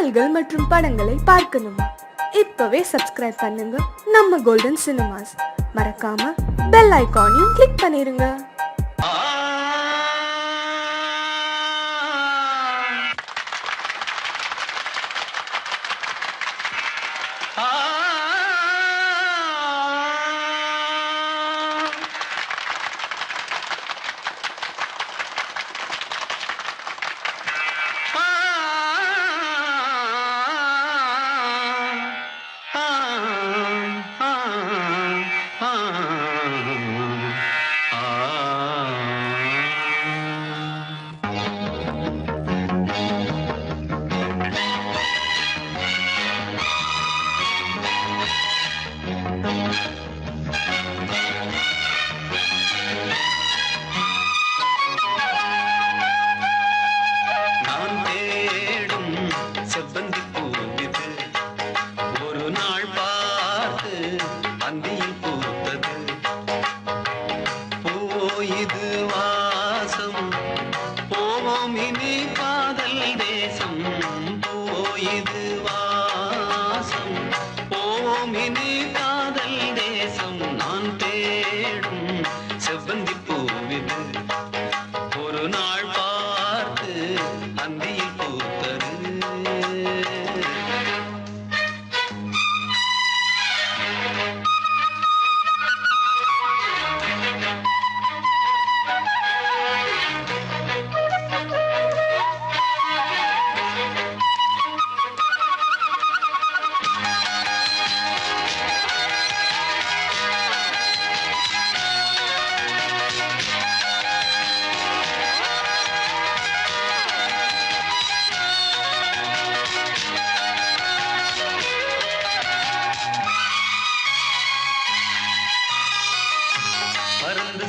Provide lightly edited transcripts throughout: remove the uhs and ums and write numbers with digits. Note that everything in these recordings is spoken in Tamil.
பாடல்கள் மற்றும் படங்களை பார்க்கணுமா? இப்பவே சப்ஸ்கிரைப் பண்ணுங்க நம்ம கோல்டன் சினிமாஸ். மறக்காம பெல் ஐகானையும் கிளிக் பண்ணிருங்க.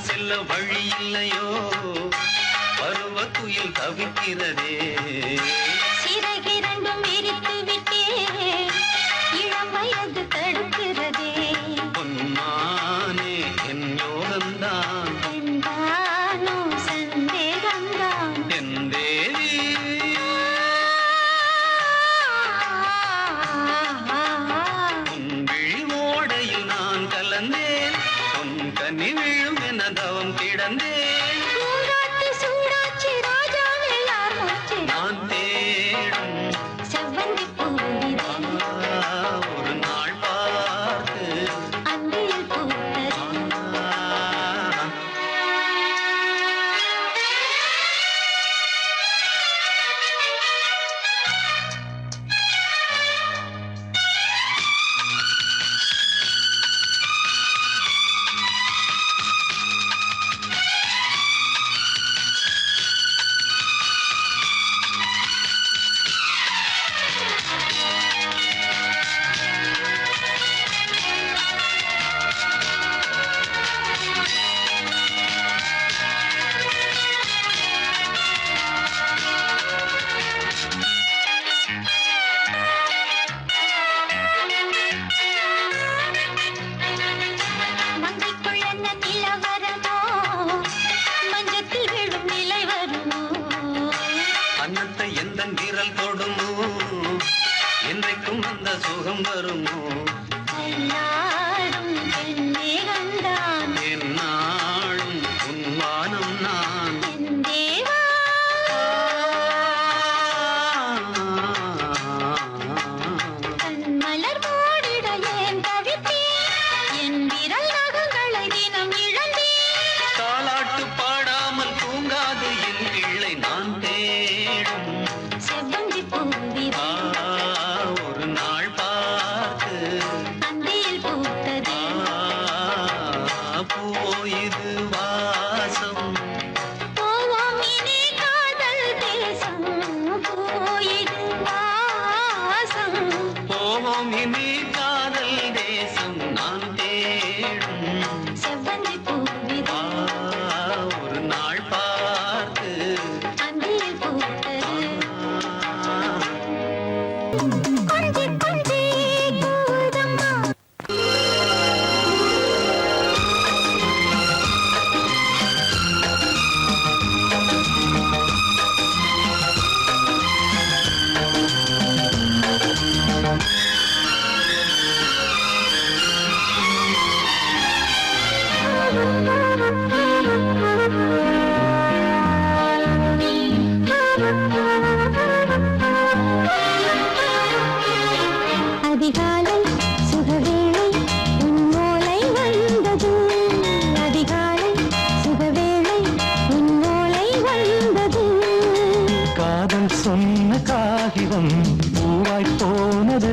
செல்ல வழி இல்லையோ, பருவத்துயில் தவிக்கிறதே. சிறகிரண்டும் விரித்து விட்டே, இளம் வயது தடுக்கிறதே. பொன்மானே என் யோகந்தான், என்றானோ சந்தேகந்தான். என் தேவி உன் விழி ஓடையில் நான் கலந்தேன், உன் கனி விழும் என தவம் கிடந்தேன். நான் தேடும் செவ்வந்தி பூவிதே, ஒரு நாள் பார்த்து அந்தியில் பூத்தது. அன்னத்தை எந்த நிரல் தொடுமோ, என்றைக்கும் அந்த சுகம் வருமோ. என்னாலும் உன்வானம் நான், தாலாட்டு பாடாமல் தூங்காது என் பிள்ளை. நான் தேடும் செவ்வந்தி பூவிதே, ஒரு நாள் பார்த்து அந்தியில் பூத்தது. பூவோ இது வாசம், போவோம் இனி காதல் தேசம். போயிடு வாசம், போவோம் இனி காதல் தேசம். நான் தேடும் செவ்வந்தி பூவிதே, ஒரு நாள் பார்த்து அந்தியில் பூத்தது. கொஞ்சி கொஞ்சி கூதம்மா, தேசம் பூவாய் போனது,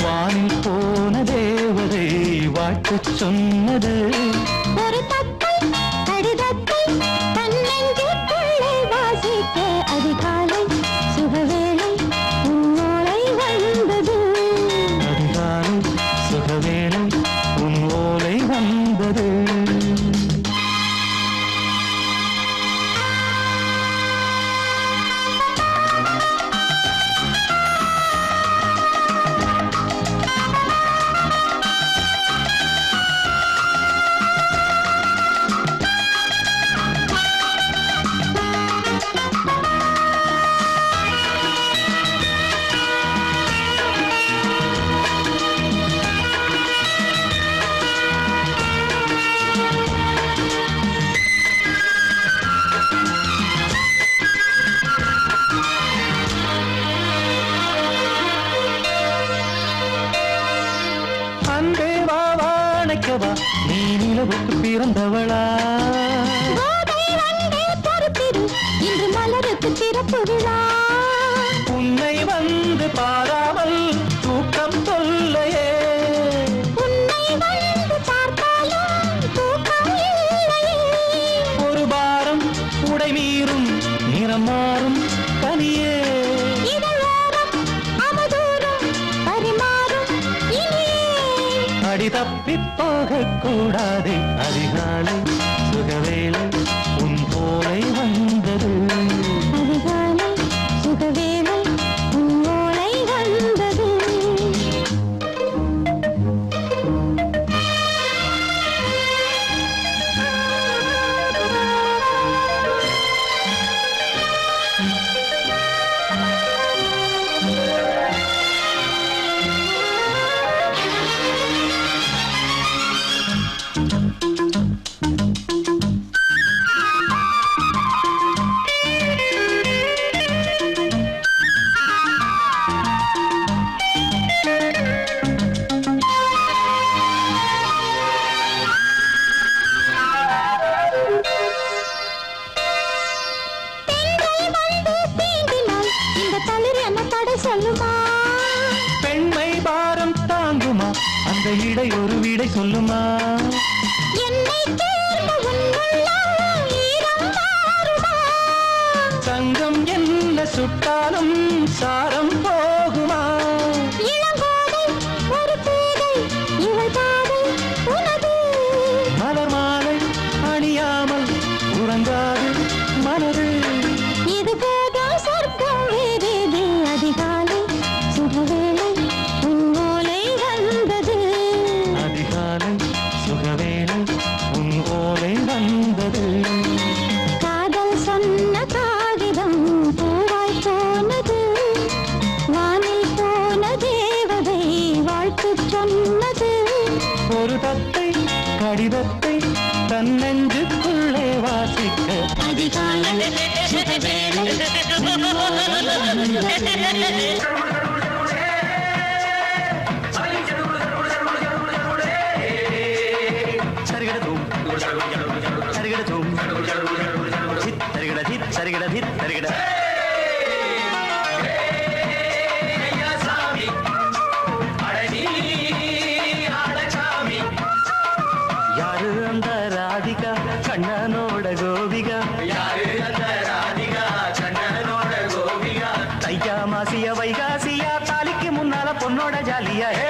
வானில் போன தேவதை வாழ்த்து சொன்னது. ஒரு தத்தை கடிதத்தை தன்னெஞ்சுக்குள்ளே வாசிக்க அதிகாலை சுகவேளை உன்னோலை வந்தது. அதிகாலை சுகவேளை உன் ஓலை வந்தது. அன்பே வா வாழைக்கவா, நீ நிலவுக்கு பிறந்தவளா? கோதை வந்தே பொறுத்திரு, இன்று மலருக்கு திறப்பு விழா. உன்னை வந்து பாராமல் தூக்கம் தொல்லையே. உன்னை வந்து பார்த்தாலும் தூக்கம் இல்லையே. ஒரு பாரம் உடை மீறும் நிறம் மாறும் தனியே. இதழோரம் அவதூறும் பரிமாறும் இனியே. அடி தப்பி போகக் கூடாதே, அதிகாலை சுகவேளை உன் போலை வந்தது. அதிகாலை சுகவேளை உன்னோலை வந்தது. பெண்கள் வந்து தீண்டினால் இந்த தளிர் என்ன தடை சொல்லுமா? பெண்மை பாரம் தாங்குமா, அந்த இடை ஒரு விடை சொல்லுமா? என்னை தேர்ந்த உன்னுள்ளம் ஈரம் மாறுமா? சங்கம் என்ன சுட்டாலும் சாரம் போகுமா? இளங்கோதை ஒரு பேதை இவள் பாதை உனது. மலர் மாலை அணியாமல் உறங்காது மனது. இது போதும் சொர்க்கம் வேறேது. அதிகாலை சுகவேளை உன்னோலை வந்தது. அதிகாலை சுகவேளை உன் ஓலை வந்தது. காதல் சொன்ன காகிதம் பூவாய் போனது. வானில் போன தேவதை வாழ்த்து சொன்னது. ஒரு தத்தை கடிதத்தை தன்னெஞ்சுக்குள்ளே வாசிக்க அதிகாலை சுகவேளை உன்னோலை வந்தது. சரிகிடதும் சரிகிடதும் ஹித் சரிகிட ஹித் சரிகிட ஹித் சரிகிட. யாரு அந்த ராதிகா கண்ணனோட கோபிகா? தையா மாசிய வைகாசியா, தாலிக்கு முன்னால பொண்ணோட ஜாலியா. ஹே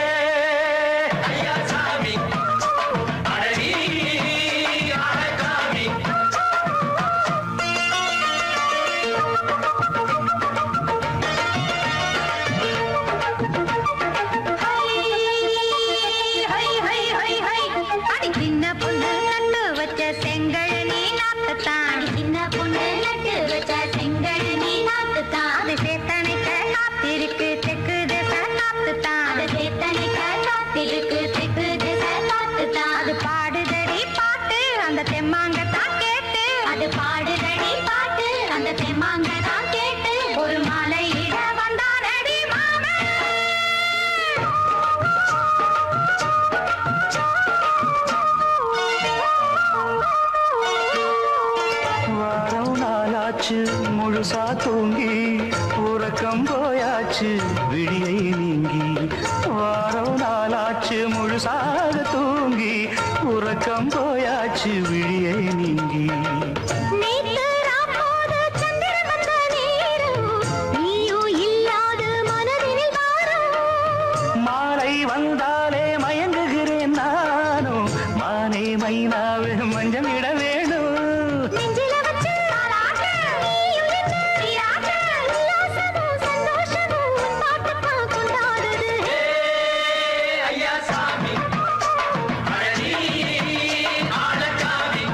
சின்ன பொண்ணு நட்டு வச்ச செங்கழனி நாட்டுத்தான். சின்ன பொண்ணு நட்டு வச்ச செங்கழனி நாட்டுத்தான். அது சேத்தனைக்க காத்திருக்கு தெற்கு தேச நாட்டுத்தான். அது சேத்தனைக்க போயாச்சு விழியை நீங்கி வாரம் நாளாச்சு முழுசாக தூங்கி உறக்கம் போயாச்சு விழியை நீங்கி நேத்து ராப்போது சந்திரன் வந்த நேரம், நீயும் இல்லாத மனதினில் வாரம். மாலை வந்தாலே மயங்குகிறேன் நானும் மானே மைனாவே மஞ்சம் இட வேணும் நெஞ்சில வச்சு தாலாட்டு, நீயும் நின்று நீராட்டு. உல்லாசமும் சந்தோஷமும் உன் பாட்டுத்தான் கொண்டாடுது. ஐயா சாமி அழகி ஆளக்காமி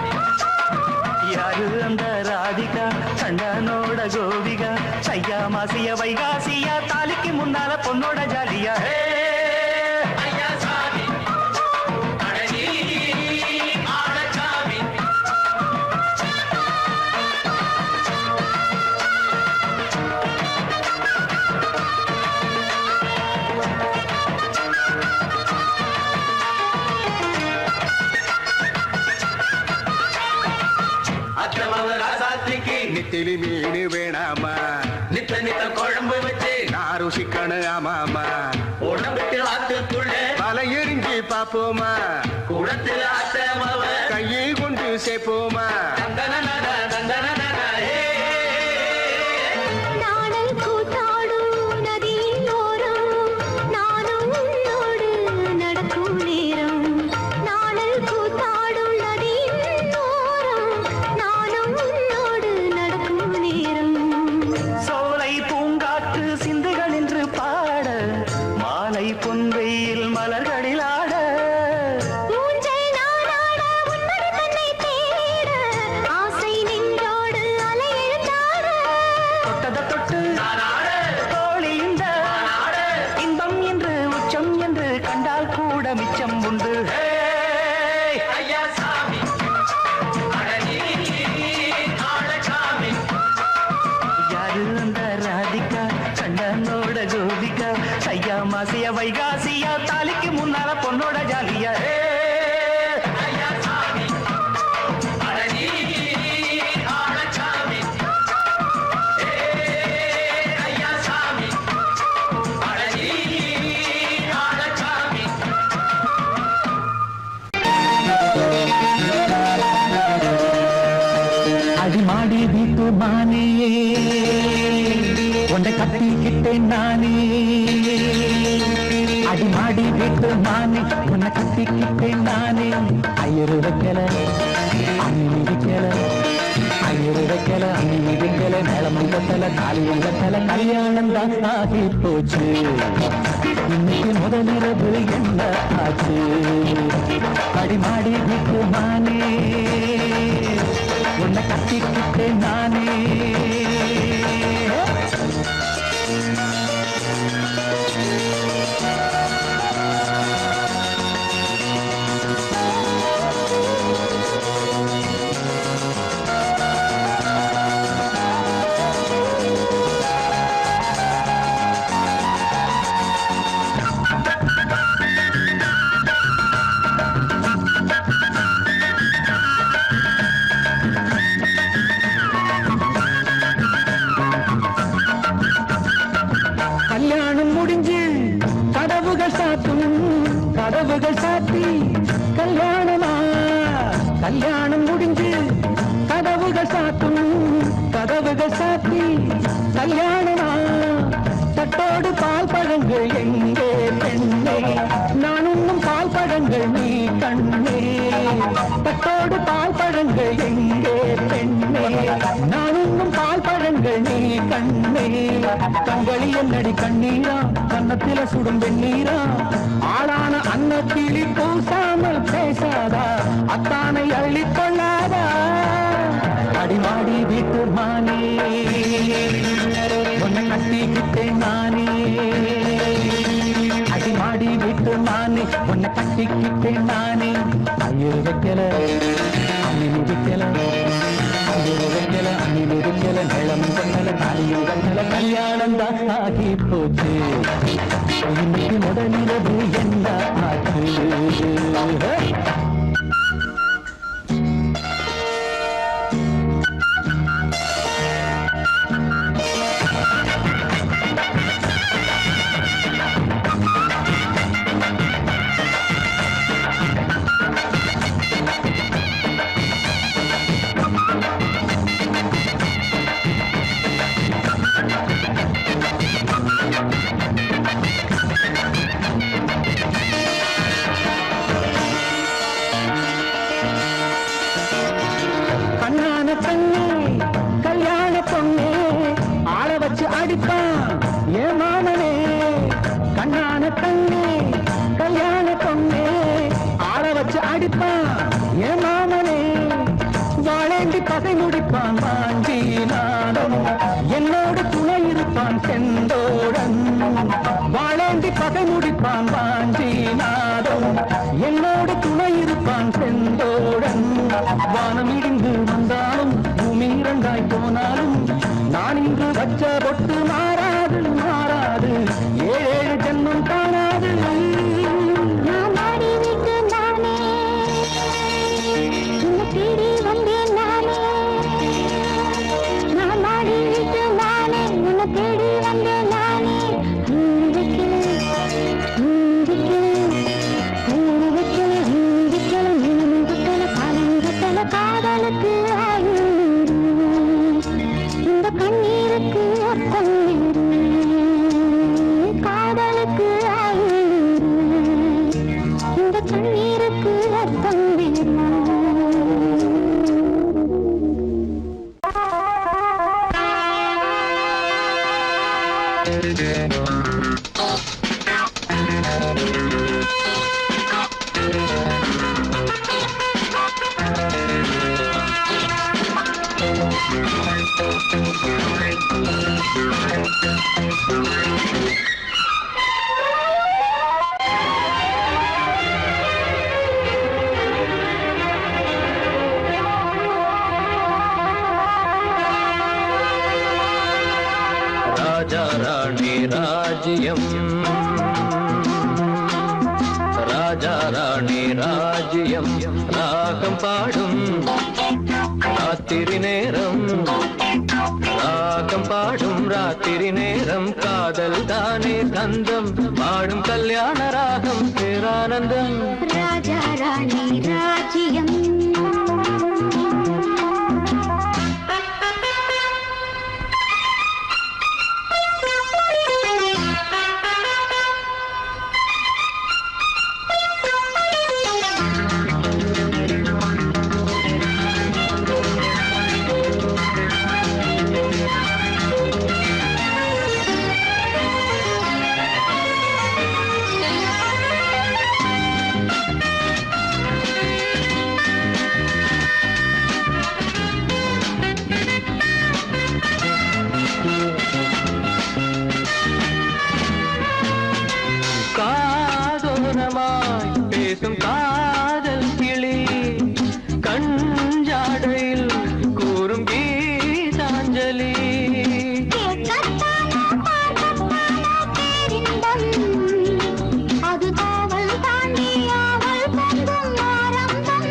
யாரு அந்த ராதிகா கண்டனோட கோபிகா சையா மாசிய வைகாசியா தாலிக்கு முன்னால பொண்ணோட ஜாலியா ஐயா சாமி அழகி ஆளக்காமி அத்தமவ ராசாத்திக்கு நித்திலி மீன் வேணாமா நித்த நித்த குழம்பு வச்சு நான் ருசிக்கணும் ஆமாமா உடம்புக்கு ஆத்துக்குள்ள பல எரிஞ்சு பாப்போமா குடத்துல அத்தமவ கையை கொண்டு சேர்ப்போமா தந்தனனன தந்தனனன நாடல் கூத்தாடும் நதியின் ஓரம், நானும் உன்னோடு நடக்கும் நேரம். நாடல் கூத்தாடும் நதியின் ஓரம், நானும் உன்னோடு நடக்கும் நேரம். சோலை பூங்காற்று சிந்துகள் என்று பாட மாலை பொன்வெயில் மலர்களில் ஆட ஊஞ்சல் நானாட உன்மடி தன்னை தேட, ஆசை நின்றோடு அலை எழுந்தாட. தொட்டத தொட்டு நானாட தோழி இந்த நானாட இன்பம் என்று உச்சம் என்று கண்டால் கூட மிச்சம் உண்டு ஐயா சாமி அழகி ஆளக்காமி யாரு அந்த ராதிகா கண்டனோட கோபிகா சையா மாசிய வைகாசியா தாலிக்கு முன்னால பொண்ணோட ஜாலியா ஐயா சாமி அழகி ஆளக்காமி ஐயா சாமி அழகி ஆளக்காமி அடிமாடி வீட்டு மானே உன்னை கட்டிக்கிட்டேன் நானே அடிமாடி வீட்டு மானே உன்னை கட்டிக்கிட்டேன் நானே ஐயரு வைக்கல அம்மி வைக்கல ஐயரு வைக்கல அம்மி வைக்கல மேளம் கட்டல காலியும் கட்டல கல்யாணம் தான் ஆகி போச்சு இன்னைக்கு முதலிரவு என்ன ஆச்சு அடிமாடி வீட்டு மானே உன்னை கட்டிக்கிட்டேன் நானே கல்யாணம் முடிஞ்சு கதவுகள் சாத்தும் கதவுகள் சாத்தி கல்யாணமா கல்யாணம் முடிஞ்சு கதவுகள் சாத்தும் கதவுகள் சாத்தி கல்யாணமா தட்டோடு பால் பழங்கள் எங்கே பெண்ணே நான் உண்ணும் பால் பழங்கள் நீ கண்ணே தட்டோடு பால் பழங்கள் எங்கே பெண்ணே நான் உண்ணும் பால் பழங்கள் நீ கண்ணே கண்களி என்னடி கண்ணீரா கன்னத்தில சுடும் வெண்ணீரா ஆளான அன்னக்கிளி பூசாமல் பேசாதா அத்தானை அள்ளிக் கொள்ளாதா அடிமாடி வீட்டு மானே உன்னை கட்டிக்கிட்டேன் நானே அடிமாடி வீட்டு மானே உன்னை கட்டிக்கிட்டேன் நானே ஐயர் வைக்கல அம்மி வைக்கல ஐயர் வைக்கல அம்மி வைக்கல நிலம் கண்ணல தாலியும் கண்ணல கல்யாணம் தான் ஆகி போச்சு இன்னைக்கு முதலிரவு என்ன ஆச்சு கண்ணான கண்ணே கல்யாண பொண்ணே ஆள வச்சு அடிப்பான் என் மாமனே வாழேந்தி பகை முடிப்பான் வாஞ்சி நாடம் என்னோடு துணை இருப்பான் செந்தோடன் வாழேந்தி பகை முடிப்பான் வாஞ்சி நாடம் என்னோடு துணை இருப்பான் செந்தோடன் வானம் இடிந்து வந்தாலும் பூமி இரண்டாய் போனாலும் நான் இன்று வச்ச பொட்டு மாறாது மாறாது ஏழு ஜென்மம் காணாது நான் ஆடி விட்டு நானே உன்னை தேடி வந்தேன் நானே நான் ஆடி விட்டு நானே உன்னை தேடி வந்தேன் நானே காதலுக்கு இந்த கண்ணீருக்கு அர்த்தம் காதலுக்கு இந்த கண்ணீருக்கு அர்த்தம் ராஜா ராணி ராஜ்யம் ராஜா ராணி ராஜ்யம் ராகம் பாடும் ராத்திரி நேரம் ராகம் பாடும் ராத்திரி நேரம் காதல் தானே கந்தம் பாடும் கல்யாண ராகம் பேரானந்தம் ராஜா ராணி ராஜ்யம் காதோரமாய் பேசும் காதல் கிளி கஞ்சாடையில் கூறும் கீதாஞ்சலி அது காவல் தாண்டியாமல் பொங்கும் ஆரம்பம்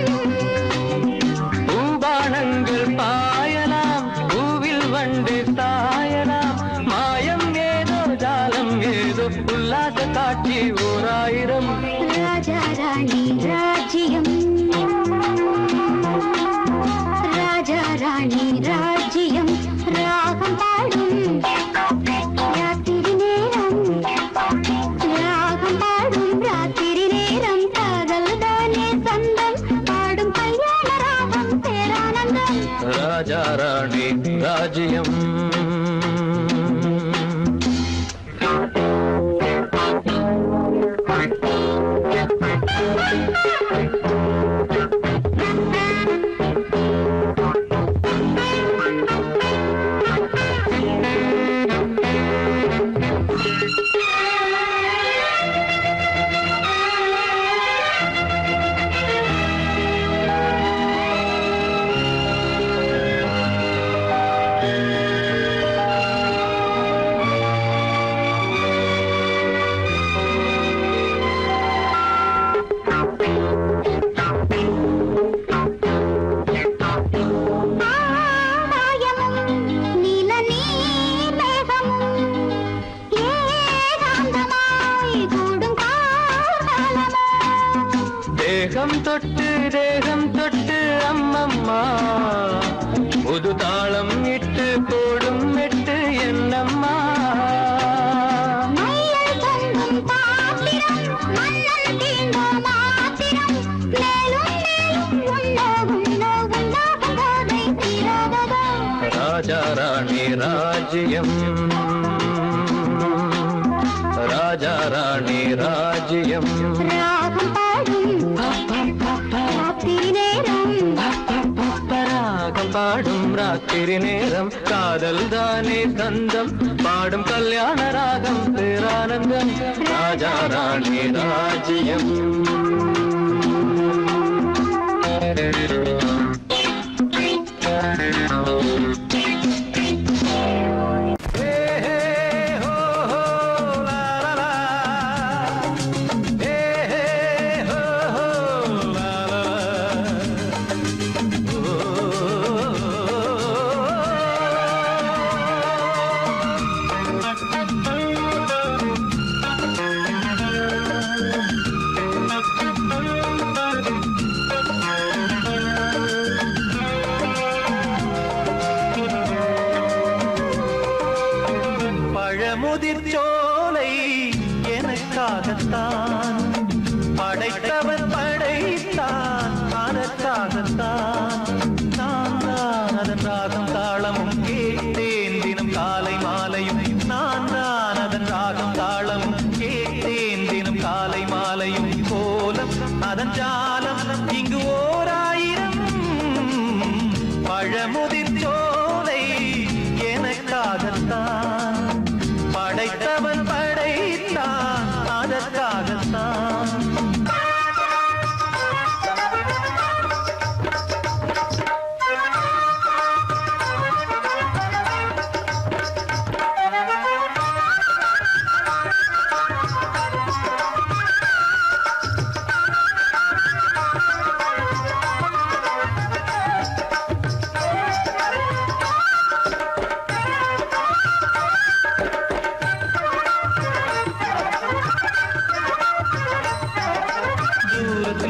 பூபானங்கள் பாயலாம் பூவில் வண்டு சாயலாம் மாயம் ஏதோ ஜாலம் ஏதோ உல்லாச காட்சி ஓராயிரம் ராஜா ராணி ராஜ்யம் ராஜா ராணி ராஜ்யம் ராகம் பாடும் ராத்திரி நேரம் ராகம் பாடும் ராத்திரி நேரம் காதல் தானே சந்தம் பாடும் கல்யாண ராகம் பேரானந்தம் ராஜா ராணி ராஜ்யம் தேகம் தொட்டு அம்மம்மா புது தாளம் இட்டு போடும் மெட்டு என்னம்மா ராஜா ராணி ராஜ்யம் ராஜா ராணி ராஜ்யம். ராகம் பாடும் ராத்திரி நேரம் ராகம் பாடும் ராத்திரி நேரம் காதல் தானே தந்தம் பாடும் கல்யாண ராகம் பேரானந்தம் ராஜா ராணி ராஜ்யம். பழமுதிர்ச்சோலை எனக்காகத்தான் படைத்தவன் படைத்தான் அதற்காகத்தான் நான் தான் அதன் ராகம் தாளமும் கேட்டேன் தினம் காலை மாலையும் நான் தான் அதன் ராகம் தாளமும் கேட்டேன் தினம் காலை மாலையும் கோலம் அதன் ஜாலம் இங்கு ஓர் ஆயிரம் பழமுதிர்ச்சோலை எனக்காகத்தான் படைத்தவன் படைத்தான் அதற்காகத்தான்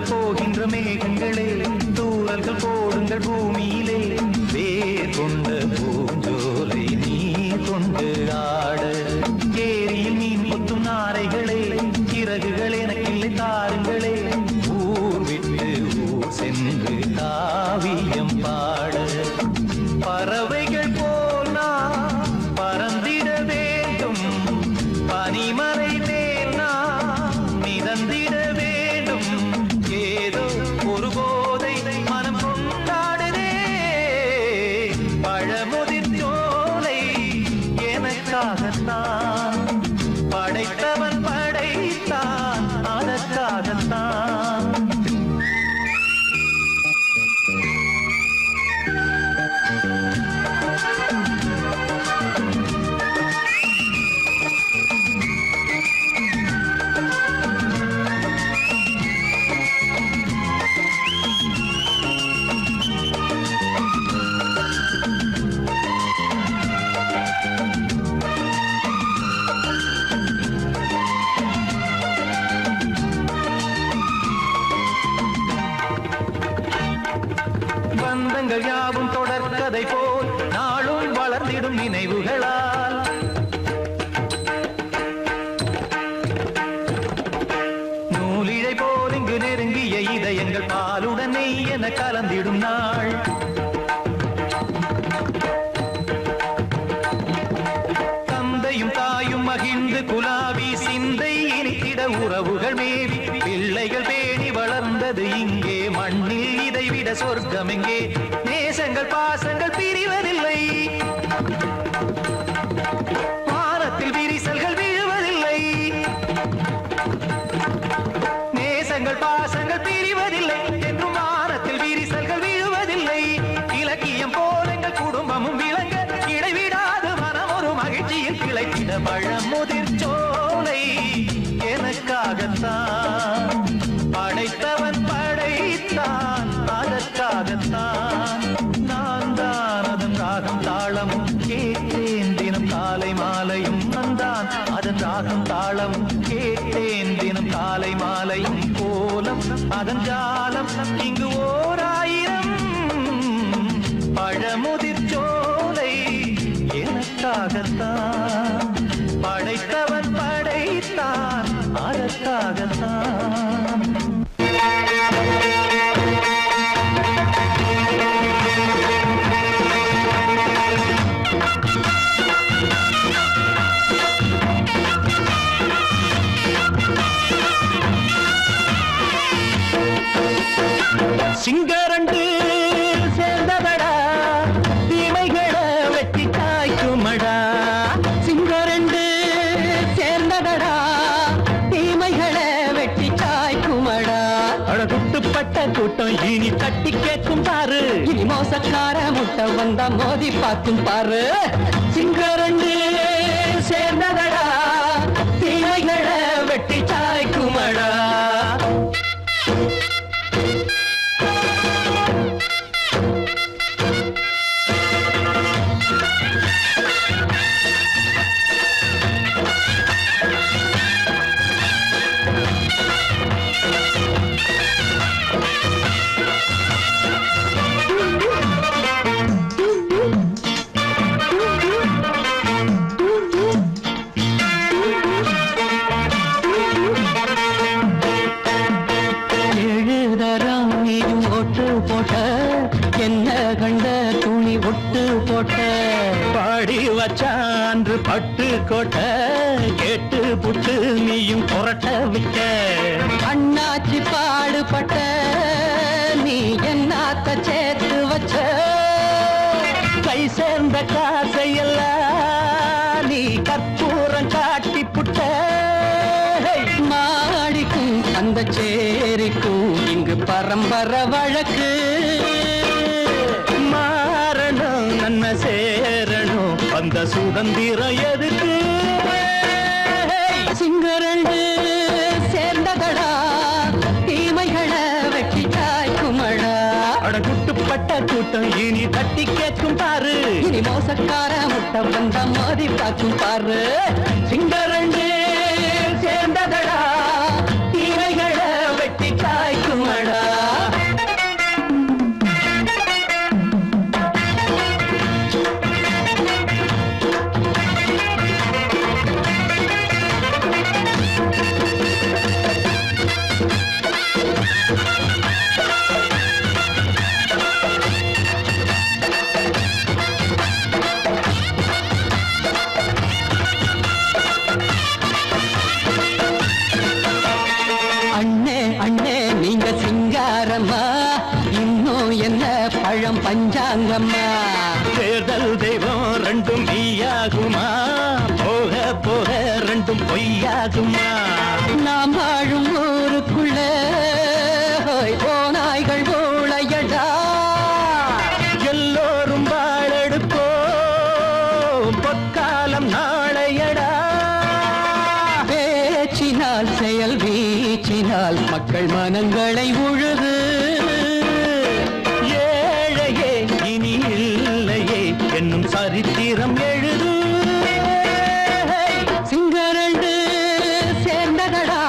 போகின்ற மேகங்களே தூரல்கள் போடுங்கள் பூமியிலே வேர் கொண்ட பூஞ்சோலை நீ கொண்டு ஆட ஏரியில் மீன் கொத்தும் நாரைகளே இறகுகள் எனக்கில்லை தாருங்களே ஊர் விட்டு ஊர் சென்று காவியம் பாட பறவைகள் போல் நான் பறந்திட வேண்டும் பனிமலை மேல் நான் மிதந்திட வேண்டும் ஏதோ ஒரு போதை மனம் கொண்டாடுதே பழமுதிர்ச்சோலை எனக்காகத்தான் படைத்தவன் படைத்தான் அதற்காகத்தான் பந்தங்கள் யாவும் தொடர்கதை போல் நாளும் வளர்ந்திடும் நினைவுகளால் நூலிழை போல் இங்கு நெருங்கிய இதயங்கள் பாலுடன் நெய் என கலந்திடும் நாள் தந்தையும் தாயும் மகிழ்ந்து குலாவி சிந்தை இனித்திட உறவுகள் மேவி பிள்ளைகள் பேணி வளர்ந்தது இங்கே மண்ணில் இதைவிட சொர்க்கம் எங்கே நேசங்கள் பாசங்கள் பிரிவதில்லை வானத்தில் விரிசல்கள் விழுவதில்லை நேசங்கள் பாசங்கள் பிரிவதில்லை என்றும் வானத்தில் விரிசல்கள் விழுவதில்லை இலக்கியம் போல எங்கள் குடும்பமும் விளங்க இடைவிடாது மனம் ஒரு மகிழ்ச்சியில் கிளைத்திட பழமுதிர்ச்சோலை எனக்காகத்தான் படைத்தவன் படைத்தான் அதற்காகத்தான் நான் தான் அதன் ராகம் தாளமும் கேட்டேன் தினம் காலை மாலையும் நான் அதன் ராகம் தாளமும் கேட்டேன் தினம் காலை மாலையும் கோலம் அதன் ஜாலம் இங்கு ஓர் ஆயிரம் பழமுதிர்ச்சோலை எனக்காகத்தான் படைத்தவன் படைத்தான் அதற்காகத்தான் கூட்டம் இனி தட்டி கேட்கும் பாரு. இனி மோசக்கார முட்டை வந்தா மோதி பார்க்கும் பாரு. சிங்கரண்டு சேர்ந்ததடா தீமைகளை வெட்டி சாய்க்குமடா. என்ன கண்ட துணி ஒட்டு போட்ட பாடி வச்சான்று பட்டு கோட்ட கேட்டு புட்டு நீயும் புரட்ட விட்ட. அண்ணாச்சி பாடுபட்ட நீ என்னாத்த சேர்த்து வச்ச. கை சேர்ந்த காசையெல்லாம் நீ கற்பூரம் காட்டி புட்ட. மாடிக்கும் அந்த சேரிக்கும் இங்கு பரம்பரை வழக்கு. மாறணும் நன்மை சேரணும் அந்த சுதந்திரம் எதுக்கு. சிங்கரண்டு சேர்ந்ததடா தீமைகளை வெட்டி காய்க்குமடா. அடகுட்டுப்பட்ட கூட்டம் இனி தட்டி கேட்கும் பாரு. இனி மோசக்கார முட்டை வந்த மோதி பார்க்கும் பாரு. சிங்கரண்டு சேர்ந்ததடா தீமைகளை வெட்டி காய்க்குமடா. பழம் பஞ்சாங்கம்மா தேர்தல் தெய்வம் ரெண்டும் மெய்யாகுமா. போக போக ரெண்டும் பொய்யாகுமா. நாம் வாழும் ஊருக்குள்ள போனாய்கள் ஊழையடா. எல்லோரும் வாழெடுப்போம் பொற்காலம் நாளையடா. பேச்சினால் செயல் வீச்சினால் மக்கள் மனங்களை உழுது. என்னும் சரித்திரம் எழுது. சிங்கரண்டு சேர்ந்ததடா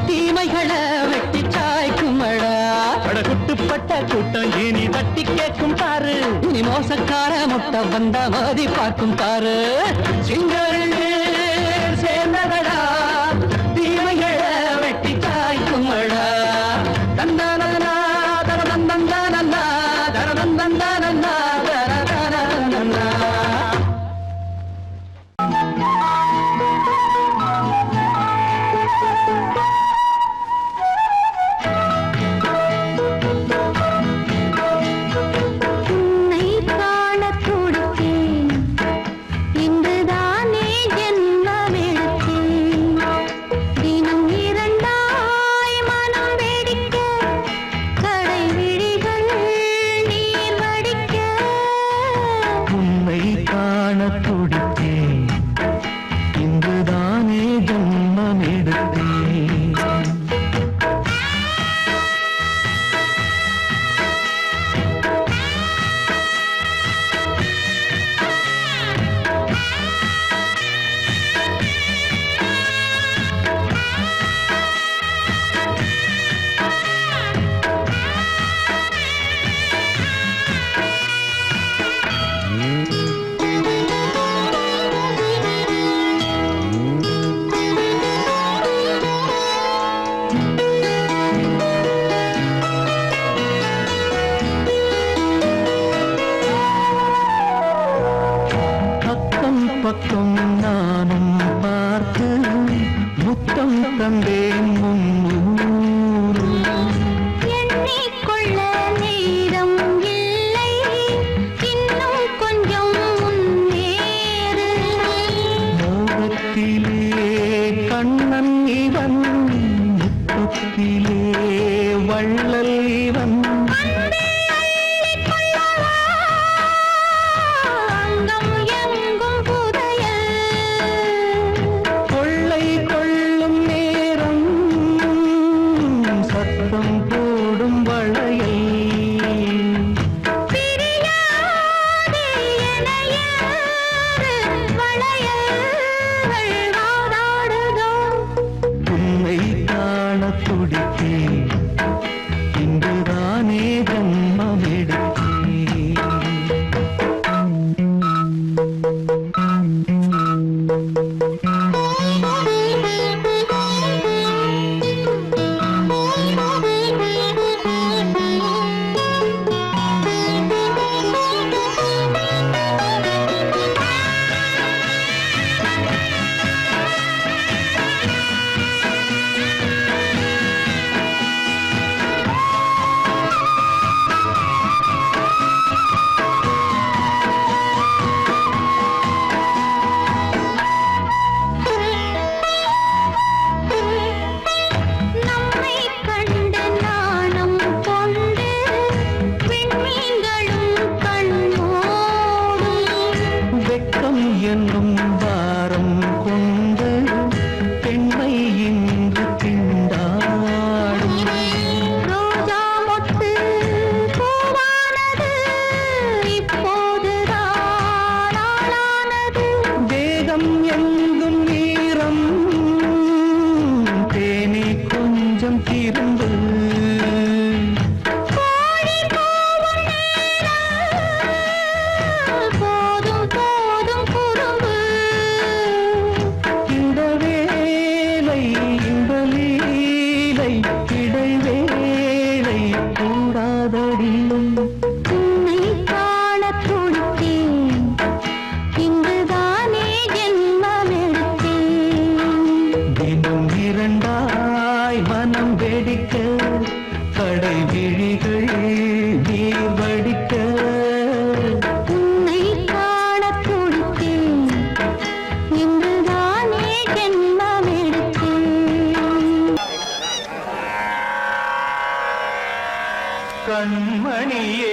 தீமைகளை வெட்டி சாய்க்குமடா. அடகுட்டுப்பட்ட கூட்டம் இனி தட்டி கேட்கும் பாரு. இனி மோசக்கார முட்டை வந்த மோதி பார்க்கும் பாரு. சிங்கரண்டு சேர்ந்ததடா தீமைகளை வெட்டி சாய்க்குமடா. தந்தானா தரதந்தந்தானா தரதந்தந்தானா. பக்கம் நானும் பார்த்து முத்தம் தந்தேன் முன்னூறு. எண்ணிக்கொள்ள நேரம் இல்லை இன்னும் கொஞ்சம் முன்னேறு. மோகத்திலே கண்ணன் இவன் முத்தத்திலே வள்ளல் இவன் அங்கம் எங்கும் புதையல் கொள்ளை கொள்ளும் நேரம் சத்தம் போடும் வளையல் பிரியாதே என யாரு வளையல்கள் வாதாடுதோ உன்னை காண துடித்தேன் இன்றுதானே ஜன்மம் எடுத்தேன் நம்மை கண்டு நாணம் கொண்டு விண்மீன்களும் கண்ணோடும் வெட்கம் என்னும் வாரம் கொண்டு பெண்மை இன்று திண்டாடும் ரோஜா மொட்டு பூவானது இப்போதுதான் ஆளானது வேகம் எங்கும் நீரம் தேனி கொஞ்சம் திரும்பு கோழி கூவும் நேரம் போதும் போதும் குறும்பு இந்த வேலை இந்த லீலை இடைவேளை கூடாதடியும் உன்னை காண துடித்தேன் இங்குதானே ஜென்மம் எடுத்தேன் தினம் இரண்டாய் மனம் வெடிக்க கடை விழிகள் நீர் வடிக்க உன்னை காண துடித்தேன் இங்குதானே ஜென்மம் எடுத்தேன்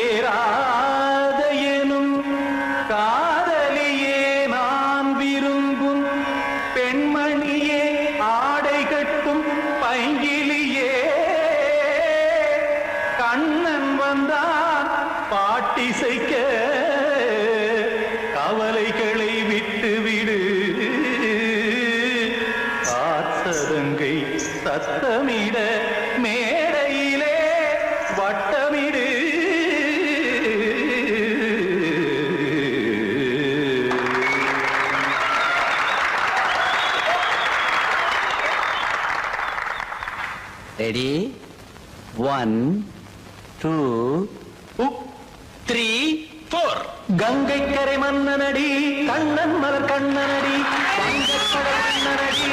கண்மணியேராத எனும் காதலியே நான் விரும்பும் பெண்மணியே ஆடை கட்டும் பைங்கிலியே கண்ணன் வந்தான் பாட்டிசைக்க கவலைகளை விட்டுவிடு காத்ததங்கை சத்தமிட மேடையிலே வட்டமிடு ரெடி 1 2 3 4 கங்கை கரை மன்னனடி கண்ணன் மலர் கண்ணனடி வங்கக்கடல் மன்னனடி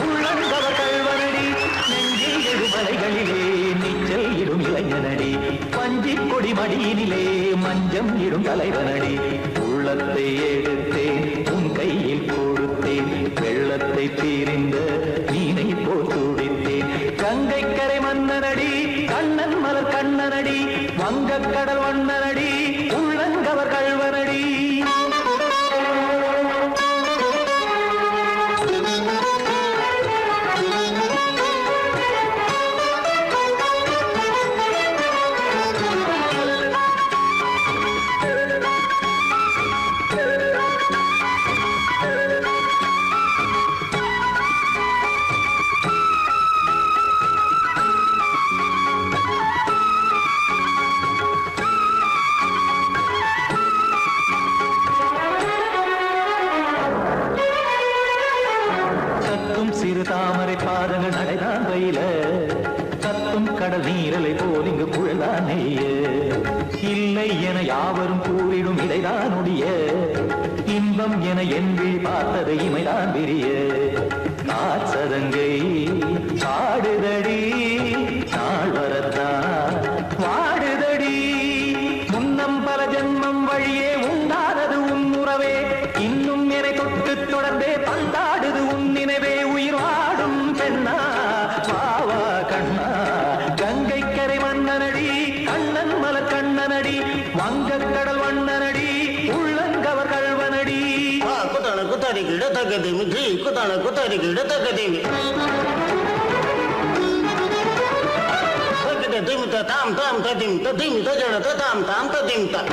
உள்ளங்கவர் கல்வனடி நெஞ்சில் எழுமலைகளிலே நீச்சல் இடும் இளைஞனடி பஞ்சிக் கொடி மடியினிலே மஞ்சம் இடும் தலைவனடி உள்ளத்தை எடுத்தேன் உன் கையில் கொடுத்தேன் வெள்ளத்தை தீரிந்த மீனை போல் துடித்தேன் கங்கை கரை மன்னனடி கண்ணன் மலர் கண்ணனடி வங்கக்கடல் வண்ணனடி உள்ளங்கவர் கல்வனடி சிறு தாமரை பாதங்கள் நடைதான் வயில கத்தும் கடல் நீரலை போல் இங்கு குழலான் நெய்ய இல்லை என யாவரும் கூறிடும் இடைதான் உடைய இன்பம் என என்பி பார்த்தது இமைதான் விரிய நாச்சதங்கை பாடுதடி நாள் வரத்தான் வாடுதடி முன்னம் பல ஜென்மம் வழியே உண்டானது உன் உறவே இன்னும் என்னை தொட்டு தொடர்ந்தே பந்தாடுது உன் நினைவே உயிர் வாடும் பெண்ணா வாவா கண்ணா கங்கை கரை தகதிமி ஜி குதான குத்தரிக்கிட தகதிமி தகிட திமித தாம் தாம் ததிம் ததிம் தஜன தாம் தாம் ததிம் தாம்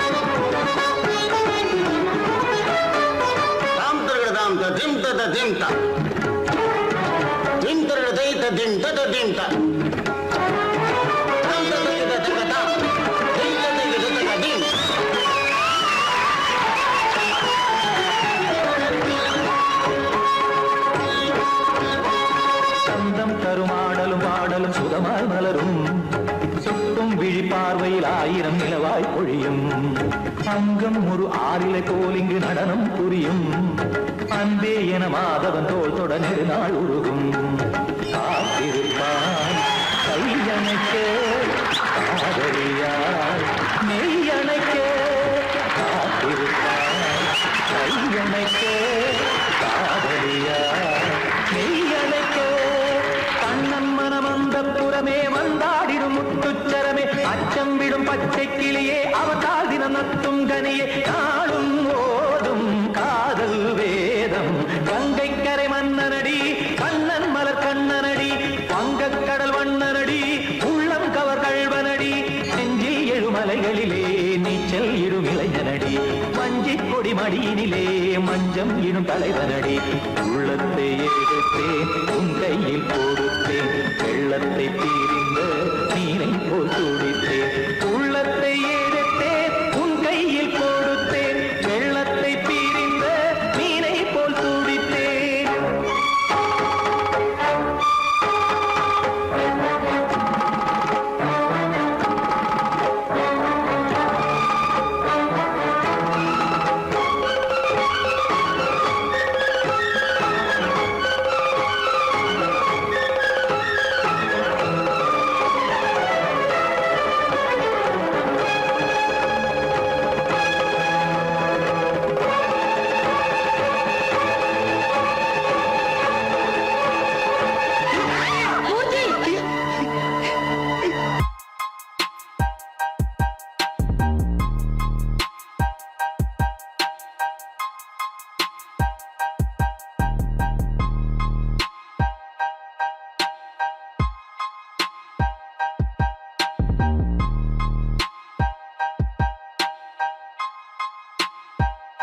தரகட தாம் ததிம் ததிம் தாம் திம் தரகட தை ததிம் ததிம் தாம் தாம் தகிட தகதாம் தை தகிட தகதிம் சந்தம் கருமாடலும் பாடலும் சுகமாய் மலரும் சுட்டும் விழி பார்வையில் 1000 நிலவாய் பொழியும் அங்கம் ஒரு ஆறிலை போல் இங்கு நடனம் புரியும் அன்பே என மாதவன் தோள் தொட நெடுநாள் உருகும் காத்திருப்பான் கையணைக்க காதலியார் மெய்யணைக்க காத்திருப்பான் கையணைக்க காதலியார் மெய்யணைக்க கண்ணன் மனமந்த புறமே வந்தாடிடும் முத்துச்சரமே அச்சம் விடும் பச்சை கிளியே அவதால் தினம் நத்தும் கனியே நாளும் ஓதும் காதல் வேதம் கங்கை கரை மன்னனடி கண்ணன் மலர் கண்ணனடி வங்கக் கடல் வண்ணனடி உள்ளம் கவர் கழ்வனடி நெஞ்சில் எழுமலைகளிலே நீச்சல் இடும் இளைஞனடி வஞ்சிக் கொடி மடியினிலே மஞ்சம் இடும் தலைவனடி உள்ளத்தை எடுத்தேன் உன் கையை